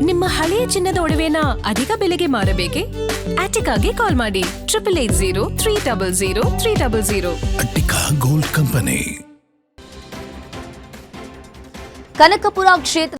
ನಿಮ್ಮ ಹಳೆಯ ಚಿನ್ನದ ಒಡವೆನ ಅಧಿಕ ಬೆಲೆಗೆ ಮಾರಬೇಕೆ? ಆಟಿಕಾಗೆ ಕಾಲ್ ಮಾಡಿ 8880 ಅಟ್ಟಿಕಾ ಗೋಲ್ಡ್ ಕಂಪನಿ. ಕನಕಪುರ ಕ್ಷೇತ್ರ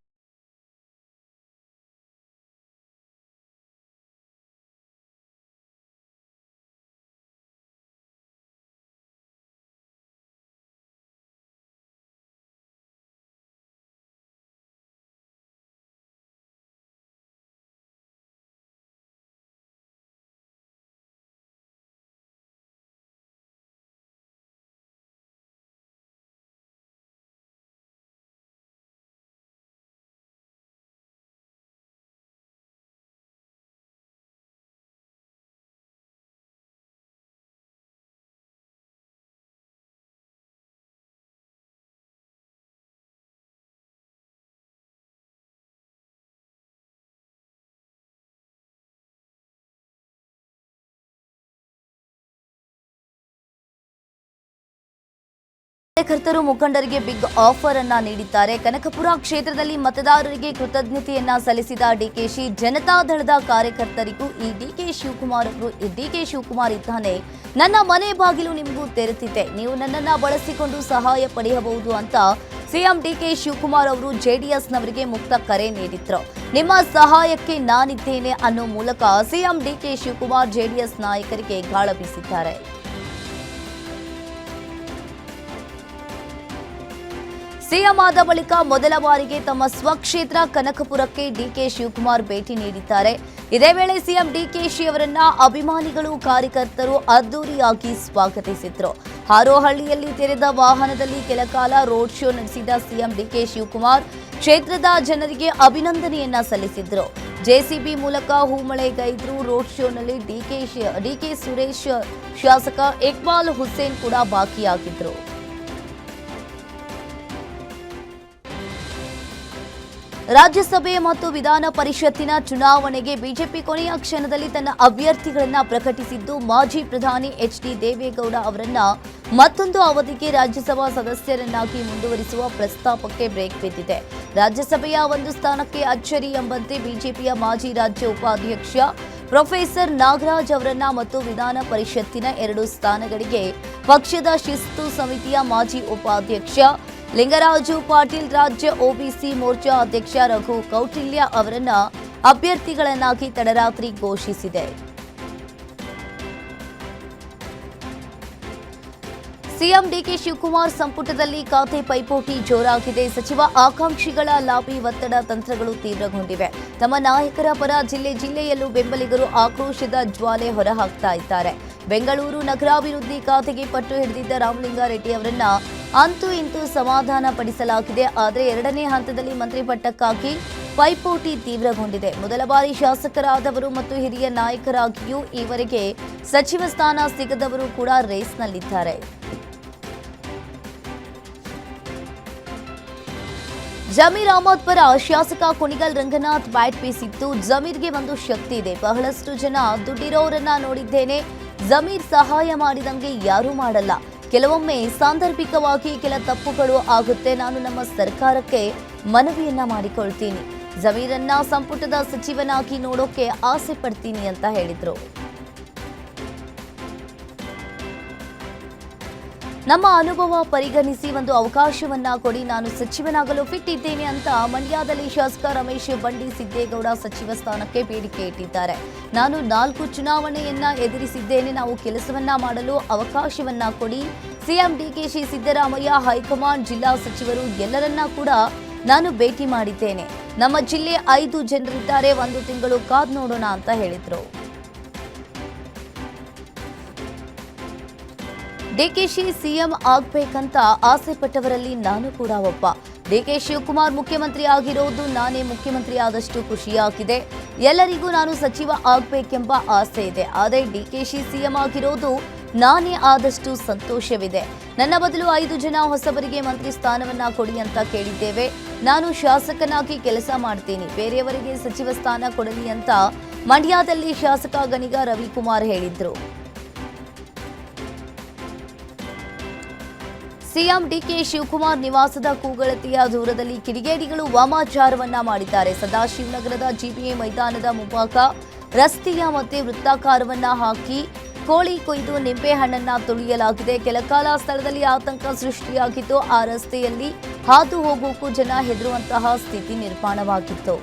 ಕಾರ್ಯಕರ್ತರು ಮುಖಂಡರಿಗೆ ಬಿಗ್ ಆಫರ್ ಅನ್ನ ನೀಡಿದ್ದಾರೆ. ಕನಕಪುರ ಕ್ಷೇತ್ರದಲ್ಲಿ ಮತದಾರರಿಗೆ ಕೃತಜ್ಞತೆಯನ್ನ ಸಲ್ಲಿಸಿದ ಡಿಕೆಶಿ, ಜನತಾದಳದ ಕಾರ್ಯಕರ್ತರಿಗೂ ಈ ಡಿಕೆ ಶಿವಕುಮಾರ್ ಇದ್ದಾನೆ, ನನ್ನ ಮನೆ ಬಾಗಿಲು ನಿಮಗೂ ತೆರೆದಿದೆ, ನೀವು ನನ್ನನ್ನ ಬಳಸಿಕೊಂಡು ಸಹಾಯ ಪಡೆಯಬಹುದು ಅಂತ ಸಿಎಂ ಡಿಕೆ ಶಿವಕುಮಾರ್ ಅವರು ಜೆಡಿಎಸ್ನವರಿಗೆ ಮುಕ್ತ ಕರೆ ನೀಡಿದ್ರು. ನಿಮ್ಮ ಸಹಾಯಕ್ಕೆ ನಾನಿದ್ದೇನೆ ಅನ್ನೋ ಮೂಲಕ ಸಿಎಂ ಡಿಕೆ ಶಿವಕುಮಾರ್ ಜೆಡಿಎಸ್ ನಾಯಕರಿಗೆ ಗಾಳ ಬೀಸಿದ್ದಾರೆ. ಸಿಎಂ ಆದ ಬಳಿಕ ಮೊದಲ ಬಾರಿಗೆ ತಮ್ಮ ಸ್ವಕ್ಷೇತ್ರ ಕನಕಪುರಕ್ಕೆ ಡಿಕೆ ಶಿವಕುಮಾರ್ ಭೇಟಿ ನೀಡಿದ್ದಾರೆ. ಇದೇ ವೇಳೆ ಸಿಎಂ ಡಿಕೆಶಿ ಅವರನ್ನ ಅಭಿಮಾನಿಗಳು, ಕಾರ್ಯಕರ್ತರು ಅದ್ದೂರಿಯಾಗಿ ಸ್ವಾಗತಿಸಿದ್ರು. ಹಾರೋಹಳ್ಳಿಯಲ್ಲಿ ತೆರೆದ ವಾಹನದಲ್ಲಿ ಕೆಲಕಾಲ ರೋಡ್ ಶೋ ನಡೆಸಿದ ಸಿಎಂ ಡಿಕೆ ಶಿವಕುಮಾರ್ ಕ್ಷೇತ್ರದ ಜನರಿಗೆ ಅಭಿನಂದನೆಯನ್ನ ಸಲ್ಲಿಸಿದ್ರು. ಜೆಸಿಬಿ ಮೂಲಕ ಹೂಮಳೆಗೈದ್ರು. ರೋಡ್ ಶೋನಲ್ಲಿ ಡಿಕೆ ಸುರೇಶ್, ಶಾಸಕ ಇಕ್ಬಾಲ್ ಹುಸೇನ್ ಕೂಡ ಭಾಗಿಯಾಗಿದ್ರು. ರಾಜ್ಯಸಭೆ ಮತ್ತು ವಿಧಾನ ಪರಿಷತ್ತಿನ ಚುನಾವಣೆಗೆ ಬಿಜೆಪಿ ಕೊನೆಯ ಕ್ಷಣದಲ್ಲಿ ತನ್ನ ಅಭ್ಯರ್ಥಿಗಳನ್ನು ಪ್ರಕಟಿಸಿದ್ದು, ಮಾಜಿ ಪ್ರಧಾನಿ ಎಚ್ಡಿ ದೇವೇಗೌಡ ಅವರನ್ನ ಮತ್ತೊಂದು ಅವಧಿಗೆ ರಾಜ್ಯಸಭಾ ಸದಸ್ಯರನ್ನಾಗಿ ಮುಂದುವರಿಸುವ ಪ್ರಸ್ತಾಪಕ್ಕೆ ಬ್ರೇಕ್ ಬಿದ್ದಿದೆ. ರಾಜ್ಯಸಭೆಯ ಒಂದು ಸ್ಥಾನಕ್ಕೆ ಅಚ್ಚರಿ ಎಂಬಂತೆ ಬಿಜೆಪಿಯ ಮಾಜಿ ರಾಜ್ಯ ಉಪಾಧ್ಯಕ್ಷ ಪ್ರೊಫೆಸರ್ ನಾಗರಾಜ್ ಅವರನ್ನ ಮತ್ತು ವಿಧಾನ ಪರಿಷತ್ತಿನ 2 ಸ್ಥಾನಗಳಿಗೆ ಪಕ್ಷದ ಶಿಸ್ತು ಸಮಿತಿಯ ಮಾಜಿ ಉಪಾಧ್ಯಕ್ಷ ಲಿಂಗರಾಜು ಪಾಟೀಲ್, ರಾಜ್ಯ ಒಬಿಸಿ ಮೋರ್ಚಾ ಅಧ್ಯಕ್ಷ ರಘು ಕೌಟಿಲ್ಯ ಅವರನ್ನ ಅಭ್ಯರ್ಥಿಗಳನ್ನಾಗಿ ತಡರಾತ್ರಿ ಘೋಷಿಸಿದೆ. ಸಿಎಂ ಡಿಕೆ ಶಿವಕುಮಾರ್ ಸಂಪುಟದಲ್ಲಿ ಖಾತೆ ಪೈಪೋಟಿ ಜೋರಾಗಿದೆ. ಸಚಿವ ಆಕಾಂಕ್ಷಿಗಳ ಲಾಬಿ ಒತ್ತಡ ತಂತ್ರಗಳು ತೀವ್ರಗೊಂಡಿವೆ. ತಮ್ಮ ನಾಯಕರ ಪರ ಜಿಲ್ಲೆಯಲ್ಲೂ ಬೆಂಬಲಿಗರು ಆಕ್ರೋಶದ ಜ್ವಾಲೆ ಹೊರಹಾಕ್ತಾ ಇದ್ದಾರೆ. ಬೆಂಗಳೂರು ನಗರಾಭಿವೃದ್ಧಿ ಖಾತೆಗೆ ಪಟ್ಟು ಹಿಡಿದಿದ್ದ ರಾಮಲಿಂಗಾರೆಡ್ಡಿ ಅವರನ್ನ ಅಂತೂ ಇಂತೂ ಸಮಾಧಾನ ಪಡಿಸಲಾಗಿದೆ. ಆದರೆ 2ನೇ ಹಂತದಲ್ಲಿ ಮಂತ್ರಿ ಪಟ್ಟಕ್ಕಾಗಿ ಪೈಪೋಟಿ ತೀವ್ರಗೊಂಡಿದೆ. ಮೊದಲ ಬಾರಿ ಶಾಸಕರಾದವರು ಮತ್ತು ಹಿರಿಯ ನಾಯಕರಾಗಿಯೂ ಈವರೆಗೆ ಸಚಿವ ಸ್ಥಾನ ಸಿಗದವರು ಕೂಡ ರೇಸ್ನಲ್ಲಿದ್ದಾರೆ. ಜಮೀರ್ ಅಹಮದ್ ಪರ ಶಾಸಕ ಕುಣಿಗಲ್ ರಂಗನಾಥ್ ಬ್ಯಾಟ್ ಬೀಸಿದ್ದು, ಜಮೀರ್ಗೆ ಒಂದು ಶಕ್ತಿ ಇದೆ, ಬಹಳಷ್ಟು ಜನ ದುಡ್ಡಿರೋರನ್ನ ನೋಡಿದ್ದೇನೆ, ಜಮೀರ್ ಸಹಾಯ ಮಾಡಿದಂಗೆ ಯಾರೂ ಮಾಡಲ್ಲ, ಕೆಲವೊಮ್ಮೆ ಸಾಂದರ್ಭಿಕವಾಗಿ ಕೆಲ ತಪ್ಪುಗಳು ಆಗುತ್ತೆ, ನಾನು ನಮ್ಮ ಸರ್ಕಾರಕ್ಕೆ ಮನವಿಯನ್ನ ಮಾಡಿಕೊಳ್ತೀನಿ, ಜಮೀರನ್ನ ಸಂಪುಟದ ಸಚಿವನಾಗಿ ನೋಡೋಕೆ ಆಸೆ ಪಡ್ತೀನಿ ಅಂತ ಹೇಳಿದ್ರು. ನಮ್ಮ ಅನುಭವ ಪರಿಗಣಿಸಿ ಒಂದು ಅವಕಾಶವನ್ನ ಕೊಡಿ, ನಾನು ಸಚಿವನಾಗಲು ಫಿಟ್ ಇದ್ದೇನೆ ಅಂತ ಮಂಡ್ಯದಲ್ಲಿ ಶಾಸಕ ರಮೇಶ್ ಬಂಡಿ ಸಿದ್ದೇಗೌಡ ಸಚಿವ ಸ್ಥಾನಕ್ಕೆ ಬೇಡಿಕೆ ಇಟ್ಟಿದ್ದಾರೆ. ನಾನು 4 ಚುನಾವಣೆಯನ್ನ ಎದುರಿಸಿದ್ದೇನೆ, ನಾವು ಕೆಲಸವನ್ನ ಮಾಡಲು ಅವಕಾಶವನ್ನ ಕೊಡಿ. ಸಿಎಂ ಡಿಕೆಶಿ, ಸಿದ್ದರಾಮಯ್ಯ, ಹೈಕಮಾಂಡ್, ಜಿಲ್ಲಾ ಸಚಿವರು ಎಲ್ಲರನ್ನ ಕೂಡ ನಾನು ಭೇಟಿ ಮಾಡಿದ್ದೇನೆ. ನಮ್ಮ ಜಿಲ್ಲೆ 5 ಜನರಿದ್ದಾರೆ, 1 ತಿಂಗಳು ಕಾದ್ ನೋಡೋಣ ಅಂತ ಹೇಳಿದ್ರು. ಡಿಕೆಶಿ ಸಿಎಂ ಆಗ್ಬೇಕಂತ ಆಸೆ ಪಟ್ಟವರಲ್ಲಿ ನಾನು ಕೂಡ ಒಬ್ಬ. ಡಿಕೆ ಶಿವಕುಮಾರ್ ಮುಖ್ಯಮಂತ್ರಿ ಆಗಿರೋದು ನಾನೇ ಮುಖ್ಯಮಂತ್ರಿ ಆದಷ್ಟು ಖುಷಿಯಾಗಿದೆ. ಎಲ್ಲರಿಗೂ ನಾನು ಸಚಿವ ಆಗ್ಬೇಕೆಂಬ ಆಸೆ ಇದೆ. ಆದರೆ ಡಿಕೆಶಿ ಸಿಎಂ ಆಗಿರೋದು ನಾನೇ ಆದಷ್ಟು ಸಂತೋಷವಿದೆ. ನನ್ನ ಬದಲು 5 ಜನ ಹೊಸಬರಿಗೆ ಮಂತ್ರಿ ಸ್ಥಾನವನ್ನ ಕೊಡಿ ಅಂತ ಕೇಳಿದ್ದೇವೆ. ನಾನು ಶಾಸಕನಾಗಿ ಕೆಲಸ ಮಾಡ್ತೀನಿ, ಬೇರೆಯವರಿಗೆ ಸಚಿವ ಸ್ಥಾನ ಕೊಡಲಿ ಅಂತ ಮಂಡ್ಯದಲ್ಲಿ ಶಾಸಕ ಗಣಿಗ ರವಿಕುಮಾರ್ ಹೇಳಿದ್ರು. ಸಿಎಂ ಡಿಕೆ ಶಿವಕುಮಾರ್ ನಿವಾಸದ ಕೂಗಳತೆಯ ದೂರದಲ್ಲಿ ಕಿಡಿಗೇಡಿಗಳು ವಾಮಾಚಾರವನ್ನ ಮಾಡಿದ್ದಾರೆ. ಸದಾಶಿವನಗರದ ಜಿಬಿಎ ಮೈದಾನದ ಮುಂಭಾಗ ರಸ್ತೆಯ ಮಧ್ಯೆ ವೃತ್ತಾಕಾರವನ್ನ ಹಾಕಿ ಕೋಳಿ ಕೊಯ್ದು ನಿಂಬೆಹಣ್ಣನ್ನ ತುಳಿಯಲಾಗಿದೆ. ಕೆಲಕಾಲ ಸ್ಥಳದಲ್ಲಿ ಆತಂಕ ಸೃಷ್ಟಿಯಾಗಿದ್ದು, ಆ ರಸ್ತೆಯಲ್ಲಿ ಹಾದು ಹೋಗೋಕ್ಕೂ ಜನ ಹೆದರುವಂತಹ ಸ್ಥಿತಿ ನಿರ್ಮಾಣವಾಗಿತ್ತು.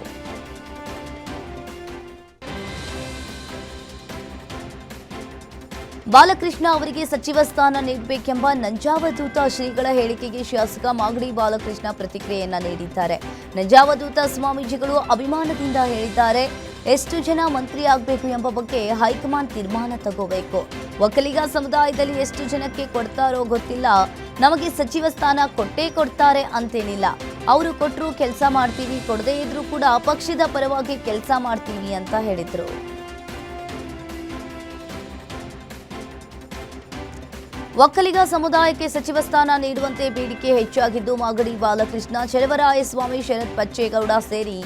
ಬಾಲಕೃಷ್ಣ ಅವರಿಗೆ ಸಚಿವ ಸ್ಥಾನ ನೀಡಬೇಕೆಂಬ ನಂಜಾವಧೂತ ಶ್ರೀಗಳ ಹೇಳಿಕೆಗೆ ಶಾಸಕ ಮಾಗಡಿ ಬಾಲಕೃಷ್ಣ ಪ್ರತಿಕ್ರಿಯೆಯನ್ನ ನೀಡಿದ್ದಾರೆ. ನಂಜಾವಧೂತ ಸ್ವಾಮೀಜಿಗಳು ಅಭಿಮಾನದಿಂದ ಹೇಳಿದ್ದಾರೆ, ಎಷ್ಟು ಜನ ಮಂತ್ರಿ ಆಗಬೇಕು ಎಂಬ ಬಗ್ಗೆ ಹೈಕಮಾಂಡ್ ತೀರ್ಮಾನ ತಗೋಬೇಕು. ಒಕ್ಕಲಿಗ ಸಮುದಾಯದಲ್ಲಿ ಎಷ್ಟು ಜನಕ್ಕೆ ಕೊಡ್ತಾರೋ ಗೊತ್ತಿಲ್ಲ, ನಮಗೆ ಸಚಿವ ಸ್ಥಾನ ಕೊಟ್ಟೇ ಕೊಡ್ತಾರೆ ಅಂತೇನಿಲ್ಲ. ಅವರು ಕೊಟ್ಟರು ಕೆಲಸ ಮಾಡ್ತೀವಿ, ಕೊಡದೇ ಇದ್ರೂ ಕೂಡ ಪಕ್ಷದ ಪರವಾಗಿ ಕೆಲಸ ಮಾಡ್ತೀವಿ ಅಂತ ಹೇಳಿದ್ರು. ಒಕ್ಕಲಿಗ ಸಮುದಾಯಕ್ಕೆ ಸಚಿವ ಸ್ಥಾನ ನೀಡುವಂತೆ ಬೇಡಿಕೆ ಹೆಚ್ಚಾಗಿದ್ದು, ಮಾಗಡಿ ಬಾಲಕೃಷ್ಣ, ಚಲವರಾಯಸ್ವಾಮಿ, ಶರತ್ ಬಚ್ಚೇಗೌಡ ಸೇರಿ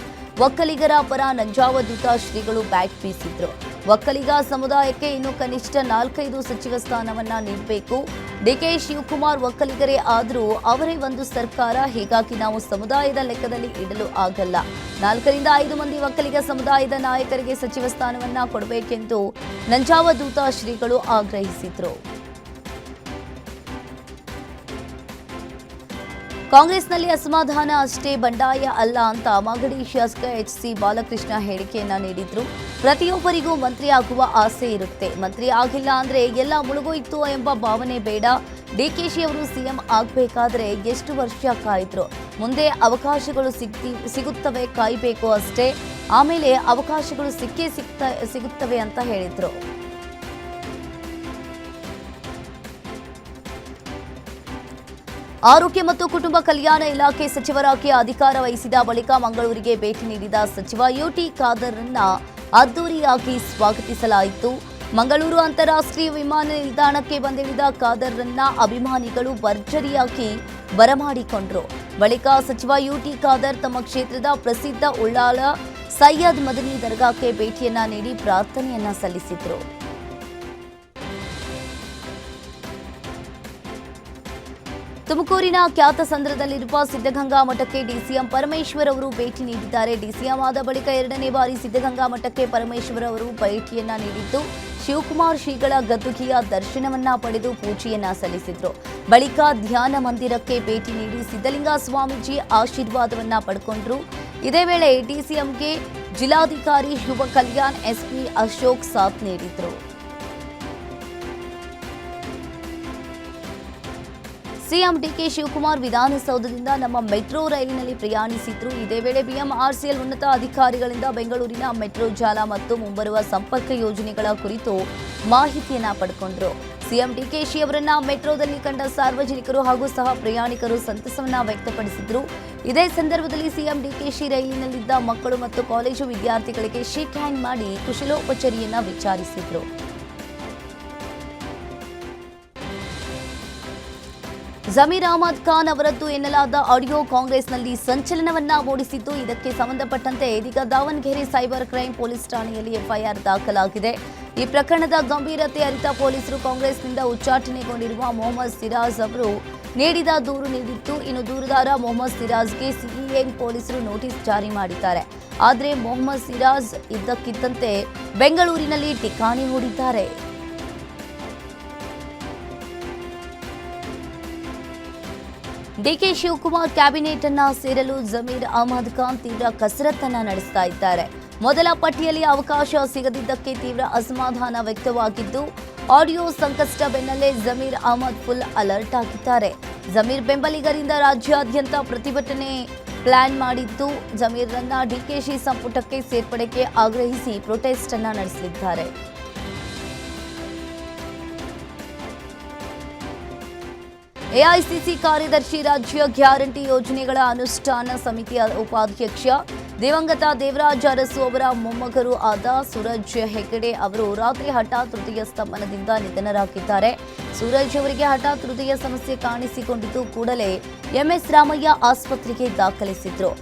ಒಕ್ಕಲಿಗರ ಪರ ನಂಜಾವಧೂತ ಶ್ರೀಗಳು ಬ್ಯಾಟ್ ಬೀಸಿದ್ರು. ಒಕ್ಕಲಿಗ ಸಮುದಾಯಕ್ಕೆ ಇನ್ನು ಕನಿಷ್ಠ 4-5 ಸಚಿವ ಸ್ಥಾನವನ್ನ ನೀಡಬೇಕು. ಡಿಕೆ ಶಿವಕುಮಾರ್ ಒಕ್ಕಲಿಗರೇ ಆದರೂ ಅವರೇ ಒಂದು ಸರ್ಕಾರ, ಹೀಗಾಗಿ ನಾವು ಸಮುದಾಯದ ಲೆಕ್ಕದಲ್ಲಿ ಇಡಲು ಆಗಲ್ಲ. 4-5 ಮಂದಿ ಒಕ್ಕಲಿಗ ಸಮುದಾಯದ ನಾಯಕರಿಗೆ ಸಚಿವ ಸ್ಥಾನವನ್ನ ಕೊಡಬೇಕೆಂದು ನಂಜಾವಧೂತ ಶ್ರೀಗಳು ಆಗ್ರಹಿಸಿದ್ರು. ಕಾಂಗ್ರೆಸ್ನಲ್ಲಿ ಅಸಮಾಧಾನ ಅಷ್ಟೇ, ಬಂಡಾಯ ಅಲ್ಲ ಅಂತ ಮಾಗಡಿ ಶಾಸಕ ಎಚ್.ಸಿ. ಬಾಲಕೃಷ್ಣ ಹೇಳಿಕೆಯನ್ನ ನೀಡಿದ್ರು. ಪ್ರತಿಯೊಬ್ಬರಿಗೂ ಮಂತ್ರಿ ಆಗುವ ಆಸೆ ಇರುತ್ತೆ, ಮಂತ್ರಿ ಆಗಿಲ್ಲ ಅಂದ್ರೆ ಎಲ್ಲ ಮುಳುಗೋಯ್ತು ಎಂಬ ಭಾವನೆ ಬೇಡ. ಡಿಕೆಶಿ ಅವರು ಸಿಎಂ ಆಗಬೇಕಾದ್ರೆ ಎಷ್ಟು ವರ್ಷ ಕಾಯ್ದ್ರು, ಮುಂದೆ ಅವಕಾಶಗಳು ಸಿಗುತ್ತವೆ, ಕಾಯಬೇಕು ಅಷ್ಟೇ, ಆಮೇಲೆ ಅವಕಾಶಗಳು ಸಿಗುತ್ತವೆ ಅಂತ ಹೇಳಿದ್ರು. ಆರೋಗ್ಯ ಮತ್ತು ಕುಟುಂಬ ಕಲ್ಯಾಣ ಇಲಾಖೆ ಸಚಿವರಾಗಿ ಅಧಿಕಾರ ವಹಿಸಿದ ಬಳಿಕ ಮಂಗಳೂರಿಗೆ ಭೇಟಿ ನೀಡಿದ ಸಚಿವ ಯುಟಿ ಖಾದರ್ರನ್ನ ಅದ್ದೂರಿಯಾಗಿ ಸ್ವಾಗತಿಸಲಾಯಿತು. ಮಂಗಳೂರು ಅಂತಾರಾಷ್ಟ್ರೀಯ ವಿಮಾನ ನಿಲ್ದಾಣಕ್ಕೆ ಬಂದಿಳಿದ ಖಾದರ್ರನ್ನ ಅಭಿಮಾನಿಗಳು ಭರ್ಜರಿಯಾಗಿ ಬರಮಾಡಿಕೊಂಡ್ರು. ಬಳಿಕ ಸಚಿವ ಯುಟಿ ಖಾದರ್ ತಮ್ಮ ಕ್ಷೇತ್ರದ ಪ್ರಸಿದ್ಧ ಉಳ್ಳಾಲ ಸೈಯದ್ ಮದನಿ ದರ್ಗಾಕ್ಕೆ ಭೇಟಿಯನ್ನ ನೀಡಿ ಪ್ರಾರ್ಥನೆಯನ್ನ ಸಲ್ಲಿಸಿದ್ರು. ತುಮಕೂರಿನ ಖ್ಯಾತಸಂದ್ರದಲ್ಲಿರುವ ಸಿದ್ಧಗಂಗಾ ಮಠಕ್ಕೆ ಡಿಸಿಎಂ ಪರಮೇಶ್ವರ್ ಅವರು ಭೇಟಿ ನೀಡಿದ್ದಾರೆ. ಡಿಸಿಎಂ ಆದ ಬಳಿಕ 2ನೇ ಬಾರಿ ಸಿದ್ಧಗಂಗಾ ಮಠಕ್ಕೆ ಪರಮೇಶ್ವರ್ ಅವರು ಭೇಟಿಯನ್ನ ನೀಡಿದ್ದು, ಶಿವಕುಮಾರ್ ಶ್ರೀಗಳ ಗದ್ದುಗೆಯ ದರ್ಶನವನ್ನ ಪಡೆದು ಪೂಜೆಯನ್ನ ಸಲ್ಲಿಸಿದ್ರು. ಬಳಿಕ ಧ್ಯಾನ ಮಂದಿರಕ್ಕೆ ಭೇಟಿ ನೀಡಿ ಸಿದ್ಧಲಿಂಗ ಸ್ವಾಮೀಜಿ ಆಶೀರ್ವಾದವನ್ನ ಪಡ್ಕೊಂಡ್ರು. ಇದೇ ವೇಳೆ ಡಿಸಿಎಂಗೆ ಜಿಲ್ಲಾಧಿಕಾರಿ ಶುಭ ಕಲ್ಯಾಣ್, ಎಸ್ಪಿ ಅಶೋಕ್ ಸಾಥ್ ನೀಡಿದ್ರು. ಸಿಎಂ ಡಿಕೆ ಶಿವಕುಮಾರ್ ವಿಧಾನಸೌಧದಿಂದ ನಮ್ಮ ಮೆಟ್ರೋ ರೈಲಿನಲ್ಲಿ ಪ್ರಯಾಣಿಸಿದ್ರು. ಇದೇ ವೇಳೆ ಬಿಎಂಆರ್ಸಿಎಲ್ ಉನ್ನತ ಅಧಿಕಾರಿಗಳಿಂದ ಬೆಂಗಳೂರಿನ ಮೆಟ್ರೋ ಜಾಲ ಮತ್ತು ಮುಂಬರುವ ಸಂಪರ್ಕ ಯೋಜನೆಗಳ ಕುರಿತು ಮಾಹಿತಿಯನ್ನ ಪಡ್ಕೊಂಡ್ರು. ಸಿಎಂ ಡಿಕೆಶಿ ಅವರನ್ನ ಮೆಟ್ರೋದಲ್ಲಿ ಕಂಡ ಸಾರ್ವಜನಿಕರು ಹಾಗೂ ಸಹ ಪ್ರಯಾಣಿಕರು ಸಂತಸವನ್ನ ವ್ಯಕ್ತಪಡಿಸಿದ್ರು. ಇದೇ ಸಂದರ್ಭದಲ್ಲಿ ಸಿಎಂ ಡಿಕೆಶಿ ರೈಲಿನಲ್ಲಿದ್ದ ಮಕ್ಕಳು ಮತ್ತು ಕಾಲೇಜು ವಿದ್ಯಾರ್ಥಿಗಳಿಗೆ ಶೇಕ್ ಹ್ಯಾಂಡ್ ಮಾಡಿ ಕುಶಲೋಪಚಾರಿಯನ್ನ ವಿಚಾರಿಸಿದ್ರು. ಜಮೀರ್ ಅಹಮದ್ ಖಾನ್ ಅವರದ್ದು ಎನ್ನಲಾದ ಆಡಿಯೋ ಕಾಂಗ್ರೆಸ್ನಲ್ಲಿ ಸಂಚಲನವನ್ನ ಮೂಡಿಸಿದ್ದು, ಇದಕ್ಕೆ ಸಂಬಂಧಪಟ್ಟಂತೆ ಇದೀಗ ದಾವಣಗೆರೆ ಸೈಬರ್ ಕ್ರೈಂ ಪೊಲೀಸ್ ಠಾಣೆಯಲ್ಲಿ ಎಫ್ಐಆರ್ ದಾಖಲಾಗಿದೆ. ಈ ಪ್ರಕರಣದ ಗಂಭೀರತೆ ಅರಿತ ಪೊಲೀಸರು ಕಾಂಗ್ರೆಸ್ನಿಂದ ಉಚ್ಚಾಟನೆಗೊಂಡಿರುವ ಮೊಹಮ್ಮದ್ ಸಿರಾಜ್ ಅವರು ನೀಡಿದ ದೂರು ನೀಡಿತ್ತು. ಇನ್ನು ದೂರುದಾರ ಮೊಹಮ್ಮದ್ ಸಿರಾಜ್ಗೆ ಸಿಇಎನ್ ಪೊಲೀಸರು ನೋಟಿಸ್ ಜಾರಿ ಮಾಡಿದ್ದಾರೆ. ಆದರೆ ಮೊಹಮ್ಮದ್ ಸಿರಾಜ್ ಇದ್ದಕ್ಕಿದ್ದಂತೆ ಬೆಂಗಳೂರಿನಲ್ಲಿ ಠಿಕಾಣಿ ಹೂಡಿದ್ದಾರೆ. ಡಿಕೆ ಶಿವಕುಮಾರ್ ಕ್ಯಾಬಿನೆಟ್ ಅನ್ನ ಸೇರಲು ಜಮೀರ್ ಅಹಮದ್ ಖಾನ್ ತೀವ್ರ ಕಸರತ್ತನ್ನ ನಡೆಸ್ತಾ ಇದ್ದಾರೆ. ಮೊದಲ ಪಟ್ಟಿಯಲ್ಲಿ ಅವಕಾಶ ಸಿಗದಿದ್ದಕ್ಕೆ ತೀವ್ರ ಅಸಮಾಧಾನ ವ್ಯಕ್ತವಾಗಿದ್ದು, ಆಡಿಯೋ ಸಂಕಷ್ಟ ಬೆನ್ನಲ್ಲೇ ಜಮೀರ್ ಅಹಮದ್ ಫುಲ್ ಅಲರ್ಟ್ ಆಗಿದ್ದಾರೆ. ಜಮೀರ್ ಬೆಂಬಲಿಗರಿಂದ ರಾಜ್ಯಾದ್ಯಂತ ಪ್ರತಿಭಟನೆ ಪ್ಲಾನ್ ಮಾಡಿದ್ದು, ಜಮೀರ್ರನ್ನ ಡಿಕೆಶಿ ಸಂಪುಟಕ್ಕೆ ಸೇರ್ಪಡೆಗೆ ಆಗ್ರಹಿಸಿ ಪ್ರೊಟೆಸ್ಟ್ ಅನ್ನ ನಡೆಸಲಿದ್ದಾರೆ. ಎಐಸಿಸಿ ಕಾರ್ಯದರ್ಶಿ, ರಾಜ್ಯ ಗ್ಯಾರಂಟಿ ಯೋಜನೆಗಳ ಅನುಷ್ಠಾನ ಸಮಿತಿಯ ಉಪಾಧ್ಯಕ್ಷ, ದಿವಂಗತ ದೇವರಾಜ ಅರಸು ಅವರ ಮೊಮ್ಮಗರು ಆದ ಸೂರಜ್ ಹೆಗಡೆ ಅವರು ರಾತ್ರಿ ಹಠಾತ್ ಹೃದಯ ಸ್ತಂಭನದಿಂದ ನಿಧನರಾಗಿದ್ದಾರೆ. ಸೂರಜ್ ಅವರಿಗೆ ಹಠಾತ್ ಹೃದಯ ಸಮಸ್ಯೆ ಕಾಣಿಸಿಕೊಂಡಿದ್ದು, ಕೂಡಲೇ ಎಂಎಸ್ ರಾಮಯ್ಯ ಆಸ್ಪತ್ರೆಗೆ ದಾಖಲಿಸಿದ್ರು.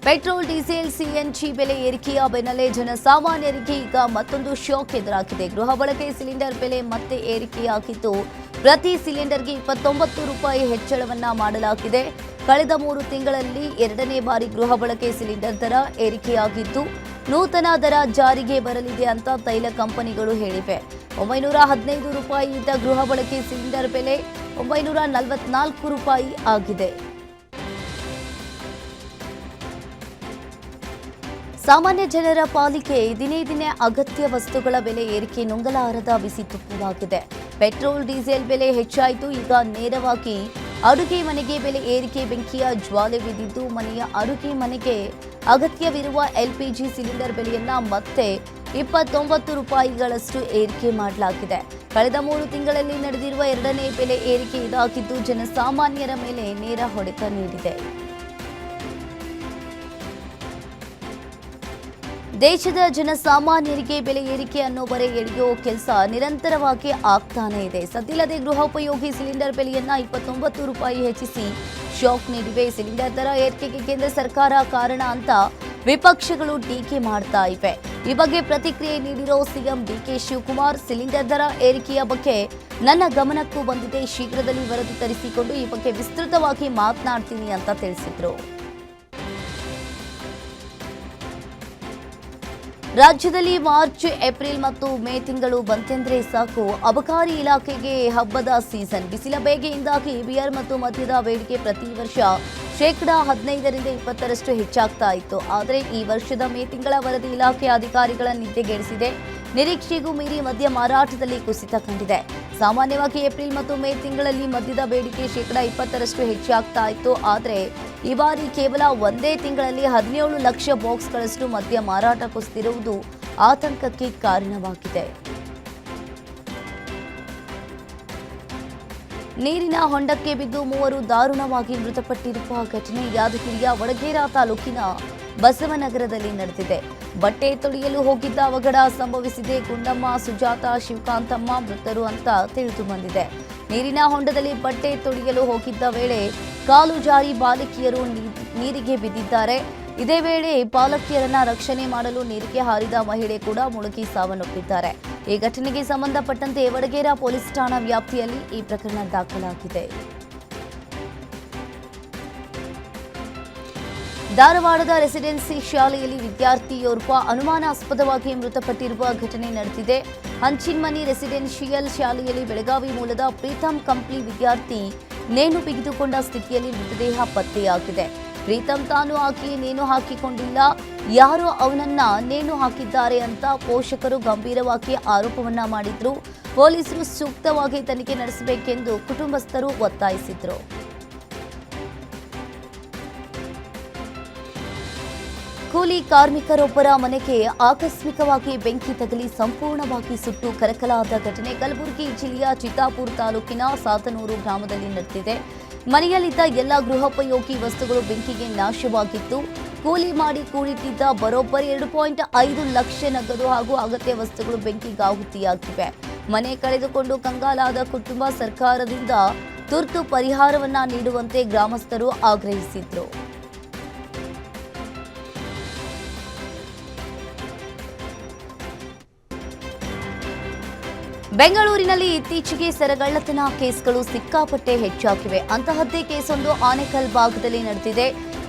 ಪೆಟ್ರೋಲ್, ಡೀಸೆಲ್, ಸಿಎನ್ಜಿ ಬೆಲೆ ಏರಿಕೆಯ ಬೆನ್ನಲ್ಲೇ ಜನಸಾಮಾನ್ಯರಿಗೆ ಈಗ ಮತ್ತೊಂದು ಶಾಕ್ ಎದುರಾಗಿದೆ. ಗೃಹ ಬಳಕೆ ಸಿಲಿಂಡರ್ ಬೆಲೆ ಮತ್ತೆ ಏರಿಕೆಯಾಗಿದ್ದು, ಪ್ರತಿ ಸಿಲಿಂಡರ್ಗೆ 29 ರೂಪಾಯಿ ಹೆಚ್ಚಳವನ್ನ ಮಾಡಲಾಗಿದೆ. ಕಳೆದ 3 ತಿಂಗಳಲ್ಲಿ ಎರಡನೇ ಬಾರಿ ಗೃಹ ಬಳಕೆ ಸಿಲಿಂಡರ್ ದರ ಏರಿಕೆಯಾಗಿದ್ದು, ನೂತನ ದರ ಜಾರಿಗೆ ಬರಲಿದೆ ಅಂತ ತೈಲ ಕಂಪನಿಗಳು ಹೇಳಿವೆ. 915 ರೂಪಾಯಿ ಇದ್ದ ಗೃಹ ಬಳಕೆ ಸಿಲಿಂಡರ್ ಬೆಲೆ 944 ರೂಪಾಯಿ ಆಗಿದೆ. ಸಾಮಾನ್ಯ ಜನರ ಪಾಲಿಗೆ ದಿನೇ ದಿನೇ ಅಗತ್ಯ ವಸ್ತುಗಳ ಬೆಲೆ ಏರಿಕೆ ನುಂಗಲಾರದ ಬಿಸಿ ತುಪ್ಪವಾಗಿದೆ. ಪೆಟ್ರೋಲ್, ಡೀಸೆಲ್ ಬೆಲೆ ಹೆಚ್ಚಾಯಿತು. ಈಗ ನೇರವಾಗಿ ಅಡುಗೆ ಮನೆಗೆ ಬೆಲೆ ಏರಿಕೆ ಬೆಂಕಿಯ ಜ್ವಾಲೆ ಬಿದ್ದಿದ್ದು, ಮನೆಯ ಅಡುಗೆ ಮನೆಗೆ ಅಗತ್ಯವಿರುವ ಎಲ್ಪಿಜಿ ಸಿಲಿಂಡರ್ ಬೆಲೆಯನ್ನ ಮತ್ತೆ 29 ರೂಪಾಯಿಗಳಷ್ಟು ಏರಿಕೆ ಮಾಡಲಾಗಿದೆ. ಕಳೆದ 3 ತಿಂಗಳಲ್ಲಿ ನಡೆದಿರುವ ಎರಡನೇ ಬೆಲೆ ಏರಿಕೆ ಇದಾಗಿದ್ದು, ಜನಸಾಮಾನ್ಯರ ಮೇಲೆ ನೇರ ಹೊಡೆತ ನೀಡಿದೆ. ದೇಶದ ಜನಸಾಮಾನ್ಯರಿಗೆ ಬೆಲೆ ಏರಿಕೆ ಅನ್ನೋ ಬರೆ ಎಳೆಯೋ ಕೆಲಸ ನಿರಂತರವಾಗಿ ಆಗ್ತಾನೆ ಇದೆ. ಸದ್ದಿಲ್ಲದೆ ಗೃಹೋಪಯೋಗಿ ಸಿಲಿಂಡರ್ ಬೆಲೆಯನ್ನ 29 ರೂಪಾಯಿ ಹೆಚ್ಚಿಸಿ ಶಾಕ್ ನೀಡಿವೆ. ಸಿಲಿಂಡರ್ ದರ ಏರಿಕೆಗೆ ಕೇಂದ್ರ ಸರ್ಕಾರ ಕಾರಣ ಅಂತ ವಿಪಕ್ಷಗಳು ಟೀಕೆ ಮಾಡ್ತಾ ಇವೆ. ಈ ಬಗ್ಗೆ ಪ್ರತಿಕ್ರಿಯೆ ನೀಡಿರೋ ಸಿಎಂ ಡಿಕೆ ಶಿವಕುಮಾರ್, ಸಿಲಿಂಡರ್ ದರ ಏರಿಕೆಯ ಬಗ್ಗೆ ನನ್ನ ಗಮನಕ್ಕೂ ಬಂದಿದೆ. ಶೀಘ್ರದಲ್ಲಿ ವರದಿ ತರಿಸಿಕೊಂಡು ಈ ಬಗ್ಗೆ ವಿಸ್ತೃತವಾಗಿ ಮಾತನಾಡ್ತೀನಿ ಅಂತ ತಿಳಿಸಿದ್ರು. ರಾಜ್ಯದಲ್ಲಿ ಮಾರ್ಚ್, ಏಪ್ರಿಲ್ ಮತ್ತು ಮೇ ತಿಂಗಳು ಬಂತೆಂದ್ರೆ ಸಾಕು, ಅಬಕಾರಿ ಇಲಾಖೆಗೆ ಹಬ್ಬದ ಸೀಸನ್. ಬಿಸಿಲ ಬೇಗೆಯಿಂದಾಗಿ ಬಿಯರ್ ಮತ್ತು ಮದ್ಯದ ಬೇಡಿಕೆ ಪ್ರತಿ ವರ್ಷ 15% 20% ಹೆಚ್ಚಾಗ್ತಾ ಇತ್ತು. ಆದರೆ ಈ ವರ್ಷದ ಮೇ ತಿಂಗಳ ವರದಿ ಇಲಾಖೆ ಅಧಿಕಾರಿಗಳ ನಿದ್ದೆಗೆಡಿಸಿದೆ. ನಿರೀಕ್ಷೆಗೂ ಮೀರಿ ಮದ್ಯ ಮಾರಾಟದಲ್ಲಿ ಕುಸಿತ ಕಂಡಿದೆ. ಸಾಮಾನ್ಯವಾಗಿ ಏಪ್ರಿಲ್ ಮತ್ತು ಮೇ ತಿಂಗಳಲ್ಲಿ ಮದ್ಯದ ಬೇಡಿಕೆ 20% ಹೆಚ್ಚಾಗ್ತಾ ಇತ್ತು. ಆದರೆ ಈ ಬಾರಿ ಕೇವಲ ಒಂದೇ ತಿಂಗಳಲ್ಲಿ 17 ಲಕ್ಷ ಬಾಕ್ಸ್ಗಳಷ್ಟು ಮದ್ಯ ಮಾರಾಟ ಕುಸಿದಿರುವುದು ಆತಂಕಕ್ಕೆ ಕಾರಣವಾಗಿದೆ. ನೀರಿನ ಹೊಂಡಕ್ಕೆ ಬಿದ್ದು 3 ದಾರುಣವಾಗಿ ಮೃತಪಟ್ಟಿರುವ ಘಟನೆ ಯಾದಗಿರಿಯ ವಡಗೇರ ತಾಲೂಕಿನ ಬಸವನಗರದಲ್ಲಿ ನಡೆದಿದೆ. ಬಟ್ಟೆ ತೊಳೆಯಲು ಹೋಗಿದ್ದ ಅವಘಡ ಸಂಭವಿಸಿದೆ. ಗುಂಡಮ್ಮ, ಸುಜಾತ, ಶಿವಕಾಂತಮ್ಮ ಮೃತರು ಅಂತ ತಿಳಿದು ಬಂದಿದೆ. ನೀರಿನ ಹೊಂಡದಲ್ಲಿ ಬಟ್ಟೆ ತೊಳೆಯಲು ಹೋಗಿದ್ದ ವೇಳೆ ಕಾಲು ಜಾರಿ ಬಾಲಕಿಯರು ನೀರಿಗೆ ಬಿದ್ದಿದ್ದಾರೆ. ಇದೇ ವೇಳೆ ಬಾಲಕಿಯರನ್ನ ರಕ್ಷಣೆ ಮಾಡಲು ನೀರಿಗೆ ಹಾರಿದ ಮಹಿಳೆ ಕೂಡ ಮುಳುಗಿ ಸಾವನ್ನಪ್ಪಿದ್ದಾರೆ. ಈ ಘಟನೆಗೆ ಸಂಬಂಧಪಟ್ಟಂತೆ ವಡಗೇರ ಪೊಲೀಸ್ ಠಾಣಾ ವ್ಯಾಪ್ತಿಯಲ್ಲಿ ಈ ಪ್ರಕರಣ ದಾಖಲಾಗಿದೆ. ಧಾರವಾಡದ ರೆಸಿಡೆನ್ಸಿ ಶಾಲೆಯಲ್ಲಿ ವಿದ್ಯಾರ್ಥಿಯೋರ್ವ ಅನುಮಾನಾಸ್ಪದವಾಗಿ ಮೃತಪಟ್ಟಿರುವ ಘಟನೆ ನಡೆದಿದೆ. ಹಂಚಿನ್ಮನಿ ರೆಸಿಡೆನ್ಷಿಯಲ್ ಶಾಲೆಯಲ್ಲಿ ಬೆಳಗಾವಿ ಮೂಲದ ಪ್ರೀತಮ್ ಕಂಪ್ಲಿ ವಿದ್ಯಾರ್ಥಿ ನೇಣು ಬಿಗಿದುಕೊಂಡ ಸ್ಥಿತಿಯಲ್ಲಿ ಮೃತದೇಹ ಪತ್ತೆಯಾಗಿದೆ. ಪ್ರೀತಮ್ ತಾನು ಆಕೆಯೇ ನೇಣು ಹಾಕಿಕೊಂಡಿಲ್ಲ, ಯಾರೋ ಅವನನ್ನ ನೇಣು ಹಾಕಿದ್ದಾರೆ ಅಂತ ಪೋಷಕರು ಗಂಭೀರವಾಗಿ ಆರೋಪವನ್ನ ಮಾಡಿದ್ರು. ಪೊಲೀಸರು ಸೂಕ್ತವಾಗಿ ತನಿಖೆ ನಡೆಸಬೇಕೆಂದು ಕುಟುಂಬಸ್ಥರು ಒತ್ತಾಯಿಸಿದ್ರು. ಕೂಲಿ ಕಾರ್ಮಿಕರೊಬ್ಬರ ಮನೆಗೆ ಆಕಸ್ಮಿಕವಾಗಿ ಬೆಂಕಿ ತಗುಲಿ ಸಂಪೂರ್ಣವಾಗಿ ಸುಟ್ಟು ಕರಕಲಾದ ಘಟನೆ ಕಲಬುರಗಿ ಜಿಲ್ಲೆಯ ಚಿತ್ತಾಪುರ ತಾಲೂಕಿನ ಸಾತನೂರು ಗ್ರಾಮದಲ್ಲಿ ನಡೆದಿದೆ. ಮನೆಯಲ್ಲಿದ್ದ ಎಲ್ಲ ಗೃಹೋಪಯೋಗಿ ವಸ್ತುಗಳು ಬೆಂಕಿಗೆ ನಾಶವಾಗಿತ್ತು. ಕೂಲಿ ಮಾಡಿ ಕೂಡಿಟ್ಟಿದ್ದ ಬರೋಬ್ಬರಿ 2.5 ಲಕ್ಷ ನಗದು ಹಾಗೂ ಅಗತ್ಯ ವಸ್ತುಗಳು ಬೆಂಕಿಗಾಹುತಿಯಾಗಿವೆ. ಮನೆ ಕಳೆದುಕೊಂಡು ಕಂಗಾಲಾದ ಕುಟುಂಬ ಸರ್ಕಾರದಿಂದ ತುರ್ತು ಪರಿಹಾರವನ್ನ ನೀಡುವಂತೆ ಗ್ರಾಮಸ್ಥರು ಆಗ್ರಹಿಸಿದ್ರು. ಬೆಂಗಳೂರಿನಲ್ಲಿ ಇತ್ತೀಚೆಗೆ ಸರಗಳ್ಳತನ ಕೇಸ್ಗಳು ಸಿಕ್ಕಾಪಟ್ಟೆ ಹೆಚ್ಚಾಗಿವೆ. ಅಂತಹದ್ದೇ ಕೇಸೊಂದು ಆನೇಕಲ್ ಭಾಗದಲ್ಲಿ ನಡೆದಿದೆ.